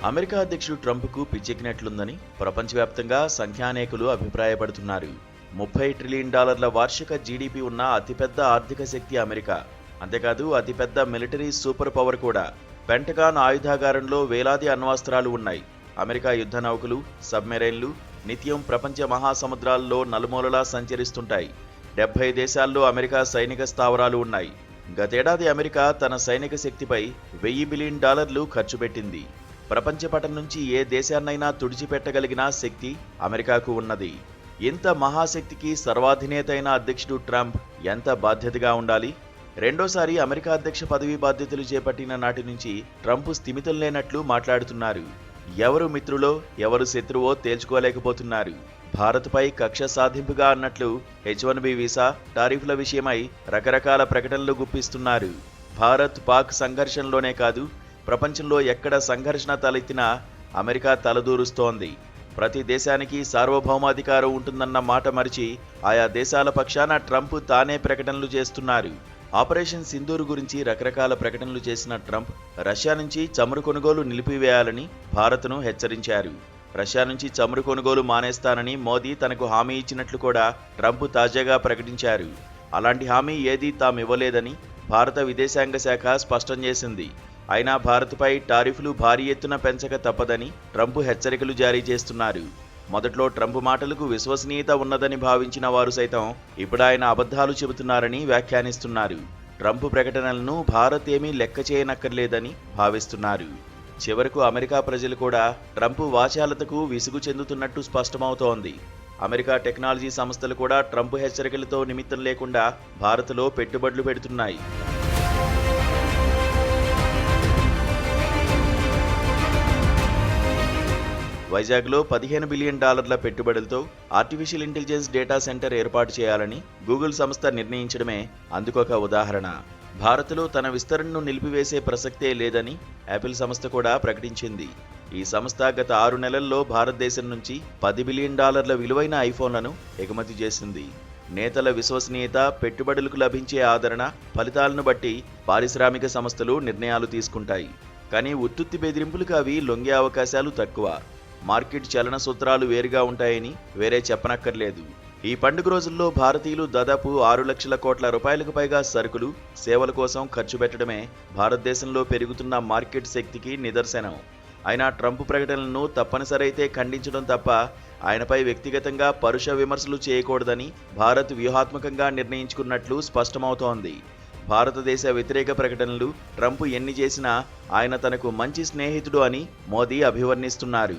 America అధ్యక్షుడు ట్రంప్కు పిచ్చెక్కినట్లుందని ప్రపంచవ్యాప్తంగా సంఖ్యానేకులు అభిప్రాయపడుతున్నారు. $30 ట్రిలియన్ వార్షిక జీడీపీ ఉన్న అతిపెద్ద ఆర్థిక శక్తి అమెరికా. అంతేకాదు అతిపెద్ద మిలిటరీ సూపర్ పవర్ కూడా. పెంటగాన్ ఆయుధాగారంలో వేలాది అణ్వస్త్రాలు ఉన్నాయి. అమెరికా యుద్ధ నౌకలు, సబ్మెరైన్లు నిత్యం ప్రపంచ మహాసముద్రాల్లో నలుమూలలా సంచరిస్తుంటాయి. 70 దేశాల్లో అమెరికా సైనిక స్థావరాలు ఉన్నాయి. గతేడాది అమెరికా తన సైనిక శక్తిపై $1000 బిలియన్ ఖర్చు పెట్టింది. ప్రపంచ పటం నుంచి ఏ దేశాన్నైనా తుడిచిపెట్టగలిగిన శక్తి అమెరికాకు ఉన్నది. ఇంత మహాశక్తికి సర్వాధినేత అయిన అధ్యక్షుడు ట్రంప్ ఎంత బాధ్యతగా ఉండాలి? రెండోసారి అమెరికా అధ్యక్ష పదవీ బాధ్యతలు చేపట్టిన నాటి నుంచి ట్రంప్ స్థిమితం లేనట్లు మాట్లాడుతున్నారు. ఎవరు మిత్రులో ఎవరు శత్రువో తేల్చుకోలేకపోతున్నారు. భారత్పై కక్ష సాధింపుగా అన్నట్లు H-1B వీసా, టారిఫ్ల విషయమై రకరకాల ప్రకటనలు గుప్పిస్తున్నారు. భారత్ పాక్ సంఘర్షణలోనే కాదు, ప్రపంచంలో ఎక్కడ సంఘర్షణ తలెత్తినా అమెరికా తలదూరుస్తోంది. ప్రతి దేశానికి సార్వభౌమాధికారం ఉంటుందన్న మాట మరిచి ఆయా దేశాల పక్షాన ట్రంప్ తానే ప్రకటనలు చేస్తున్నారు. ఆపరేషన్ సింధూర్ గురించి రకరకాల ప్రకటనలు చేసిన ట్రంప్ రష్యా నుంచి చమురు కొనుగోలు నిలిపివేయాలని భారత్ను హెచ్చరించారు. రష్యా నుంచి చమురు కొనుగోలు మానేస్తానని మోదీ తనకు హామీ ఇచ్చినట్లు కూడా ట్రంప్ తాజాగా ప్రకటించారు. అలాంటి హామీ ఏదీ తామివ్వలేదని భారత విదేశాంగ శాఖ స్పష్టం చేసింది. అయినా భారత్పై టారిఫ్లు భారీ ఎత్తున పెంచక తప్పదని ట్రంప్ హెచ్చరికలు జారీ చేస్తున్నారు. మొదట్లో ట్రంప్ మాటలకు విశ్వసనీయత ఉన్నదని భావించిన వారు సైతం ఇప్పుడు ఆయన అబద్ధాలు చెబుతున్నారని వ్యాఖ్యానిస్తున్నారు. ట్రంప్ ప్రకటనలను భారత్ ఏమీ లెక్క చేయనక్కర్లేదని భావిస్తున్నారు. చివరకు అమెరికా ప్రజలు కూడా ట్రంప్ వాచాలతకు విసుగు చెందుతున్నట్టు స్పష్టమవుతోంది. అమెరికా టెక్నాలజీ సంస్థలు కూడా ట్రంప్ హెచ్చరికలతో నిమిత్తం లేకుండా భారత్లో పెట్టుబడులు పెడుతున్నాయి. వైజాగ్లో $15 బిలియన్ పెట్టుబడులతో ఆర్టిఫిషియల్ ఇంటెలిజెన్స్ డేటా సెంటర్ ఏర్పాటు చేయాలని గూగుల్ సంస్థ నిర్ణయించడమే అందుకొక ఉదాహరణ. భారత్లో తన విస్తరణను నిలిపివేసే ప్రసక్తే లేదని యాపిల్ సంస్థ కూడా ప్రకటించింది. ఈ సంస్థ గత 6 నెలల్లో భారతదేశం నుంచి $10 బిలియన్ విలువైన ఐఫోన్లను ఎగుమతి చేసింది. నేతల విశ్వసనీయత, పెట్టుబడులకు లభించే ఆదరణ ఫలితాలను బట్టి పారిశ్రామిక సంస్థలు నిర్ణయాలు తీసుకుంటాయి. కానీ ఉత్తుత్తి బెదిరింపులకు అవి లొంగే అవకాశాలు తక్కువ. మార్కెట్ చలన సూత్రాలు వేరుగా ఉంటాయని వేరే చెప్పనక్కర్లేదు. ఈ పండుగ రోజుల్లో భారతీయులు దాదాపు 6 లక్షల కోట్ల రూపాయలకు పైగా సరుకులు, సేవల కోసం ఖర్చు పెట్టడమే భారతదేశంలో పెరుగుతున్న మార్కెట్ శక్తికి నిదర్శనం. అయినా ట్రంప్ ప్రకటనలను తప్పనిసరైతే ఖండించడం తప్ప ఆయనపై వ్యక్తిగతంగా పరుష విమర్శలు చేయకూడదని భారత్ వ్యూహాత్మకంగా నిర్ణయించుకున్నట్లు స్పష్టమవుతోంది. భారతదేశ వ్యతిరేక ప్రకటనలు ట్రంప్ ఎన్ని చేసినా ఆయన తనకు మంచి స్నేహితుడు అని మోదీ అభివర్ణిస్తున్నారు.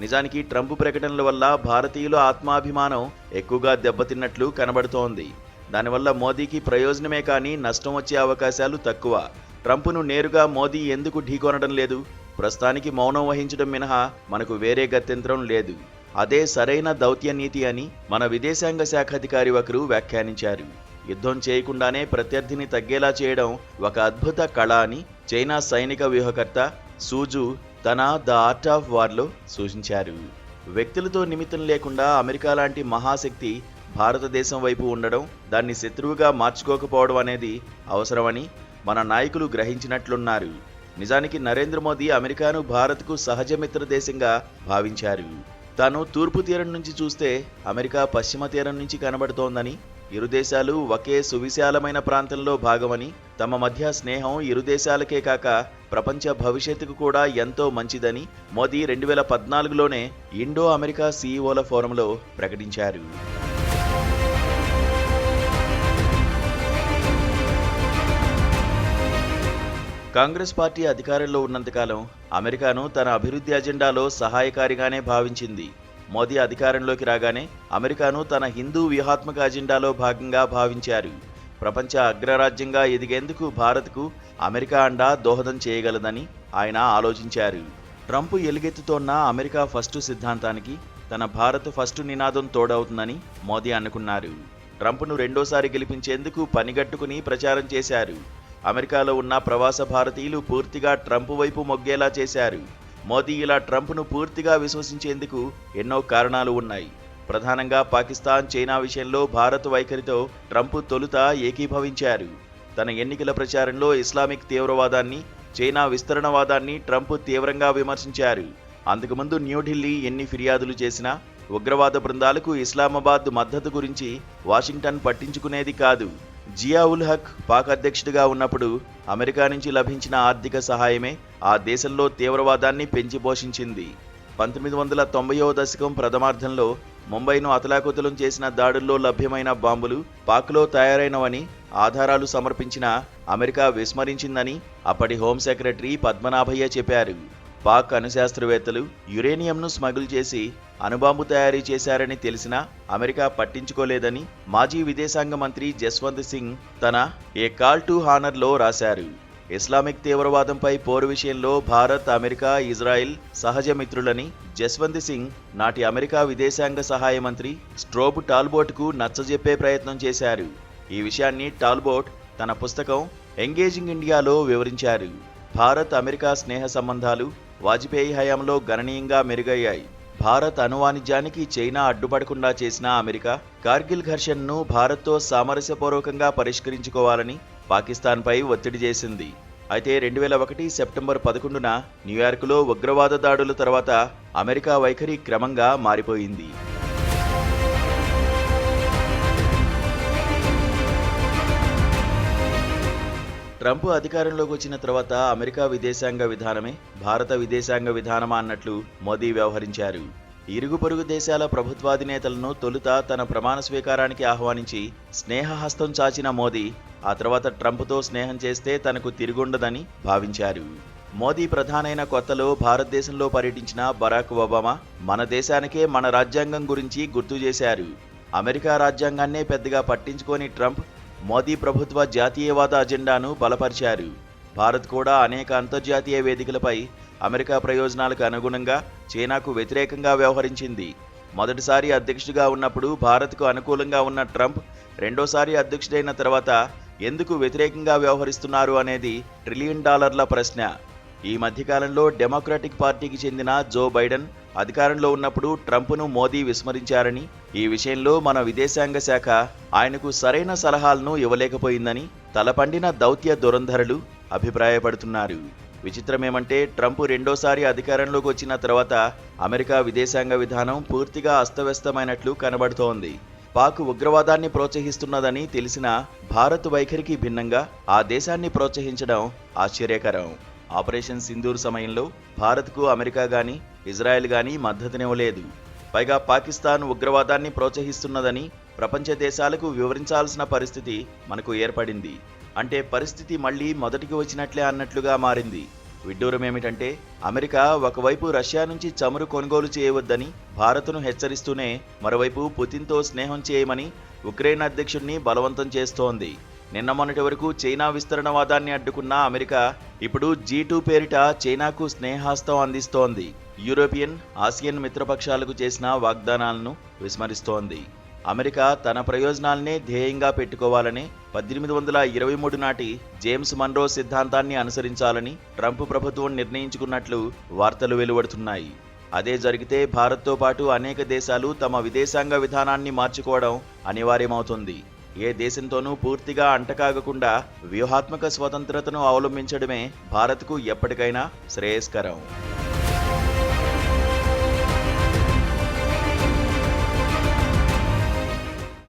నిజానికి ట్రంప్ ప్రకటనల వల్ల భారతీయుల ఆత్మాభిమానం ఎక్కువగా దెబ్బతిన్నట్లు కనబడుతోంది. దానివల్ల మోదీకి ప్రయోజనమే కానీ నష్టం వచ్చే అవకాశాలు తక్కువ. ట్రంప్ను నేరుగా మోదీ ఎందుకు ఢీకొనడం లేదు? ప్రస్తుతానికి మౌనం వహించడం మినహా మనకు వేరే గత్యంతరం లేదు. అదే సరైన దౌత్య నీతి అని మన విదేశాంగ శాఖ అధికారి ఒకరు వ్యాఖ్యానించారు. యుద్ధం చేయకుండానే ప్రత్యర్థిని తగ్గేలా చేయడం ఒక అద్భుత కళ అని చైనా సైనిక వ్యూహకర్త సూజు తన ద ఆర్ట్ ఆఫ్ వార్లో సూచించారు. వ్యక్తులతో నిమిత్తం లేకుండా అమెరికా లాంటి మహాశక్తి భారతదేశం వైపు ఉండడం, దాన్ని శత్రువుగా మార్చుకోకపోవడం అనేది అవసరమని మన నాయకులు గ్రహించినట్లున్నారు. నిజానికి నరేంద్ర మోదీ అమెరికాను భారత్కు సహజ మిత్ర దేశంగా భావించారు. తాను తూర్పు తీరం నుంచి చూస్తే అమెరికా పశ్చిమ తీరం నుంచి కనబడుతోందని, ఇరు దేశాలు ఒకే సువిశాలమైన ప్రాంతంలో భాగమని, తమ మధ్య స్నేహం ఇరు దేశాలకే కాక ప్రపంచ భవిష్యత్తుకు కూడా ఎంతో మంచిదని మోదీ 2014లోనే ఇండో అమెరికా సీఈఓల ఫోరంలో ప్రకటించారు. కాంగ్రెస్ పార్టీ అధికారంలో ఉన్నంతకాలం అమెరికాను తన అభివృద్ధి అజెండాలో సహాయకారిగానే భావించింది. మోదీ అధికారంలోకి రాగానే అమెరికాను తన హిందూ వ్యూహాత్మక అజెండాలో భాగంగా భావించారు. ప్రపంచ అగ్రరాజ్యంగా ఎదిగేందుకు భారత్కు అమెరికా అండా దోహదం చేయగలదని ఆయన ఆలోచించారు. ట్రంప్ ఎలుగెత్తుతోన్న అమెరికా ఫస్టు సిద్ధాంతానికి తన భారత్ ఫస్టు నినాదం తోడవుతుందని మోదీ అనుకున్నారు. ట్రంప్ను రెండోసారి గెలిపించేందుకు పనిగట్టుకుని ప్రచారం చేశారు. అమెరికాలో ఉన్న ప్రవాస భారతీయులు పూర్తిగా ట్రంప్ వైపు మొగ్గేలా చేశారు. మోదీ ఇలా ట్రంప్ను పూర్తిగా విశ్వసించేందుకు ఎన్నో కారణాలు ఉన్నాయి. ప్రధానంగా పాకిస్తాన్, చైనా విషయంలో భారత్ వైఖరితో ట్రంప్ తొలుత ఏకీభవించారు. తన ఎన్నికల ప్రచారంలో ఇస్లామిక్ తీవ్రవాదాన్ని, చైనా విస్తరణవాదాన్ని ట్రంప్ తీవ్రంగా విమర్శించారు. అంతకుముందు న్యూఢిల్లీ ఎన్ని ఫిర్యాదులు చేసినా ఉగ్రవాద బృందాలకు ఇస్లామాబాద్ మద్దతు గురించి వాషింగ్టన్ పట్టించుకునేది కాదు. జియా ఉల్ హక్ పాక్ అధ్యక్షుడిగా ఉన్నప్పుడు అమెరికా నుంచి లభించిన ఆర్థిక సహాయమే ఆ దేశంలో తీవ్రవాదాన్ని పెంచి పోషించింది. 1990వ దశకం ప్రథమార్థంలో ముంబైను అతలాకుతలం చేసిన దాడుల్లో లభ్యమైన బాంబులు పాక్లో తయారైనవని ఆధారాలు సమర్పించిన అమెరికా విస్మరించిందని అప్పటి హోం సెక్రటరీ పద్మనాభయ్య చెప్పారు. పాక్ అణుశాస్త్రవేత్తలు యురేనియంను స్మగుల్ చేసి అణుబాంబు తయారీ చేశారని తెలిసినా అమెరికా పట్టించుకోలేదని మాజీ విదేశాంగ మంత్రి జస్వంత్ సింగ్ తన ఏ కాల్ టు హానర్లో రాశారు. ఇస్లామిక్ తీవ్రవాదంపై పోరు విషయంలో భారత్, అమెరికా, ఇజ్రాయెల్ సహజ మిత్రులని జస్వంత్ సింగ్ నాటి అమెరికా విదేశాంగ సహాయ మంత్రి స్ట్రోబ్ టాల్బోట్కు నచ్చజెప్పే ప్రయత్నం చేశారు. ఈ విషయాన్ని టాల్బోట్ తన పుస్తకం ఎంగేజింగ్ ఇండియాలో వివరించారు. భారత్, అమెరికా స్నేహ సంబంధాలు వాజ్పేయి హయాంలో గణనీయంగా మెరుగయ్యాయి. భారత్ అణు వాణిజ్యానికి చైనా అడ్డుపడకుండా చేసిన అమెరికా కార్గిల్ ఘర్షణను భారత్తో సామరస్యపూర్వకంగా పరిష్కరించుకోవాలని పాకిస్తాన్పై ఒత్తిడి చేసింది. అయితే 2001 సెప్టెంబర్ 11న న్యూయార్కులో ఉగ్రవాద దాడుల తర్వాత అమెరికా వైఖరి క్రమంగా మారిపోయింది. ట్రంప్ అధికారంలోకి వచ్చిన తర్వాత అమెరికా విదేశాంగ విధానమే భారత విదేశాంగ విధానమా అన్నట్లు మోదీ వ్యవహరించారు. ఇరుగు పొరుగు దేశాల ప్రభుత్వాధినేతలను తొలుత తన ప్రమాణ స్వీకారానికి ఆహ్వానించి స్నేహహస్తం చాచిన మోదీ ఆ తర్వాత ట్రంప్తో స్నేహం చేస్తే తనకు తిరుగుండదని భావించారు. మోదీ ప్రధానైన కొత్తలో భారతదేశంలో పర్యటించిన బరాక్ ఒబామా మన దేశానికే మన రాజ్యాంగం గురించి గుర్తు చేశారు. అమెరికా రాజ్యాంగాన్నే పెద్దగా పట్టించుకోని ట్రంప్ మోదీ ప్రభుత్వ జాతీయవాద అజెండాను బలపరిచారు. భారత్ కూడా అనేక అంతర్జాతీయ వేదికలపై అమెరికా ప్రయోజనాలకు అనుగుణంగా చైనాకు వ్యతిరేకంగా వ్యవహరించింది. మొదటిసారి అధ్యక్షుడిగా ఉన్నప్పుడు భారత్కు అనుకూలంగా ఉన్న ట్రంప్ రెండోసారి అధ్యక్షుడైన తర్వాత ఎందుకు వ్యతిరేకంగా వ్యవహరిస్తున్నారు అనేది $1 ట్రిలియన్ ప్రశ్న. ఈ మధ్యకాలంలో డెమోక్రాటిక్ పార్టీకి చెందిన జో బైడెన్ అధికారంలో ఉన్నప్పుడు ట్రంప్ను మోదీ విస్మరించారని, ఈ విషయంలో మన విదేశాంగ శాఖ ఆయనకు సరైన సలహాలను ఇవ్వలేకపోయిందని తలపండిన దౌత్య దురంధరులు అభిప్రాయపడుతున్నారు. విచిత్రమేమంటే ట్రంప్ రెండోసారి అధికారంలోకి వచ్చిన తర్వాత అమెరికా విదేశాంగ విధానం పూర్తిగా అస్తవ్యస్తమైనట్లు కనబడుతోంది. పాక్ ఉగ్రవాదాన్ని ప్రోత్సహిస్తున్నదని తెలిసిన భారత్ వైఖరికి భిన్నంగా ఆ దేశాన్ని ప్రోత్సహించడం ఆశ్చర్యకరం. ఆపరేషన్ సింధూర్ సమయంలో భారత్కు అమెరికా గాని ఇజ్రాయెల్ గాని మద్దతునివ్వలేదు. పైగా పాకిస్తాన్ ఉగ్రవాదాన్ని ప్రోత్సహిస్తున్నదని ప్రపంచ దేశాలకు వివరించాల్సిన పరిస్థితి మనకు ఏర్పడింది. అంటే పరిస్థితి మళ్లీ మొదటికి వచ్చినట్లే అన్నట్లుగా మారింది. విడ్డూరమేమిటంటే అమెరికా ఒకవైపు రష్యా నుంచి చమురు కొనుగోలు చేయవద్దని భారత్ను హెచ్చరిస్తూనే మరోవైపు పుతిన్తో స్నేహం చేయమని ఉక్రెయిన్ అధ్యక్షుడిని బలవంతం చేస్తోంది. నిన్న మొన్నటి వరకు చైనా విస్తరణవాదాన్ని అడ్డుకున్న అమెరికా ఇప్పుడు G2 పేరిట చైనాకు స్నేహాస్తం అందిస్తోంది. యూరోపియన్, ఆసియన్ మిత్రపక్షాలకు చేసిన వాగ్దానాలను విస్మరిస్తోంది. అమెరికా తన ప్రయోజనాలనే ధ్యేయంగా పెట్టుకోవాలని 1823 నాటి జేమ్స్ మన్రో సిద్ధాంతాన్ని అనుసరించాలని ట్రంప్ ప్రభుత్వం నిర్ణయించుకున్నట్లు వార్తలు వెలువడుతున్నాయి. అదే జరిగితే భారత్తో పాటు అనేక దేశాలు తమ విదేశాంగ విధానాన్ని మార్చుకోవడం అనివార్యమవుతుంది. ఏ దేశంతోనూ పూర్తిగా అంటకాగకుండా వ్యూహాత్మక స్వతంత్రతను అవలంబించడమే భారత్కు ఎప్పటికైనా శ్రేయస్కరం.